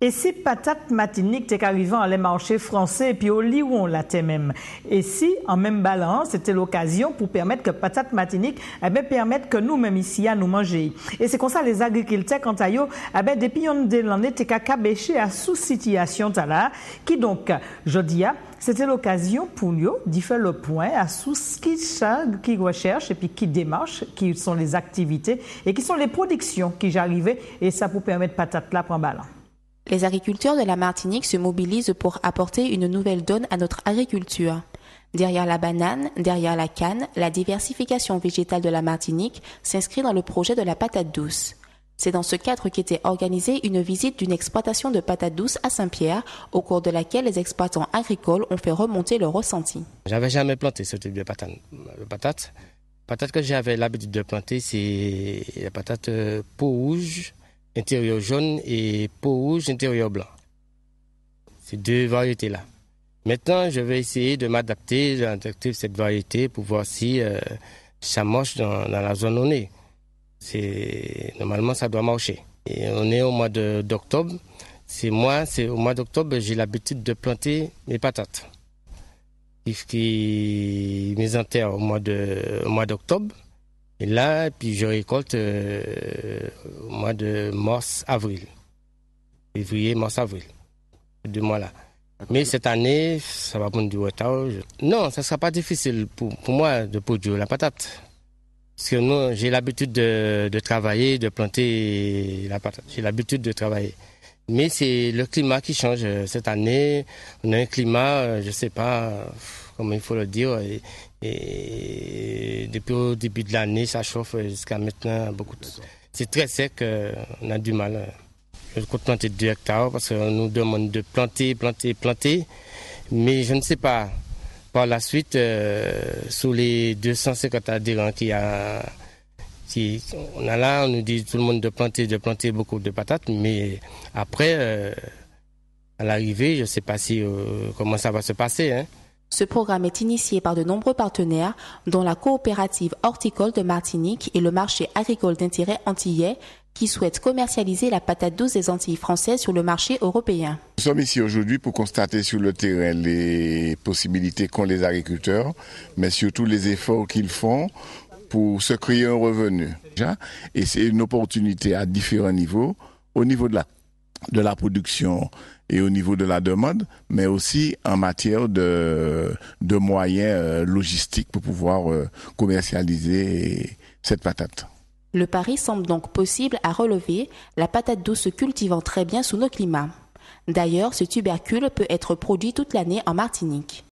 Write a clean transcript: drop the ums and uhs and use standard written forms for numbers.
Et si patate matinique t'es arrivé en les marchés français et puis au lit où on l'a même. Et si en même balance c'était l'occasion pour permettre que patate matinique permettre que nous même ici à nous manger. Et c'est comme ça les agriculteurs quant à eux depuis on de l'année t'es qu'à bêcher à sous situation là qui donc je dis c'était l'occasion pour nous d'y faire le point à sous ce qui recherche et puis qui démarche, qui sont les activités et qui sont les productions qui j'arrivais et ça pour permettre patate là prendre ballon. Les agriculteurs de la Martinique se mobilisent pour apporter une nouvelle donne à notre agriculture. Derrière la banane, derrière la canne, la diversification végétale de la Martinique s'inscrit dans le projet de la patate douce. C'est dans ce cadre qu'était organisée une visite d'une exploitation de patates douces à Saint-Pierre, au cours de laquelle les exploitants agricoles ont fait remonter leur ressenti. J'avais jamais planté ce type de patate. Patate que j'avais l'habitude de planter, c'est la patate peau rouge, intérieur jaune et peau rouge, intérieur blanc. Ces deux variétés-là. Maintenant, je vais essayer de m'adapter à cette variété pour voir si ça marche dans la zone où on est. Normalement, ça doit marcher. Et on est au mois d'octobre. Au mois d'octobre, j'ai l'habitude de planter mes patates. Mes enterre au mois d'octobre. Et là, puis je récolte au mois de mars-avril. Février, mars-avril. 2 mois-là. Mais cette année, ça va prendre du retard. Non, ça ne sera pas difficile pour moi de produire la patate. Parce que nous, j'ai l'habitude de travailler, de planter la patate. J'ai l'habitude de travailler. Mais c'est le climat qui change. Cette année, on a un climat, je ne sais pas comment il faut le dire. Et depuis au début de l'année, ça chauffe jusqu'à maintenant. C'est très sec, on a du mal. Je compte planter 2 hectares parce qu'on nous demande de planter. Mais je ne sais pas. Par la suite, sous les 250 adhérents on a là, on nous dit tout le monde de planter beaucoup de patates. Mais après, à l'arrivée, je ne sais pas comment ça va se passer. Hein. Ce programme est initié par de nombreux partenaires, dont la coopérative horticole de Martinique et le marché agricole d'intérêt antillais, qui souhaitent commercialiser la patate douce des Antilles françaises sur le marché européen. Nous sommes ici aujourd'hui pour constater sur le terrain les possibilités qu'ont les agriculteurs, mais surtout les efforts qu'ils font pour se créer un revenu. Et c'est une opportunité à différents niveaux, au niveau de la production et au niveau de la demande, mais aussi en matière de moyens logistiques pour pouvoir commercialiser cette patate. Le pari semble donc possible à relever, la patate douce se cultivant très bien sous nos climats. D'ailleurs, ce tubercule peut être produit toute l'année en Martinique.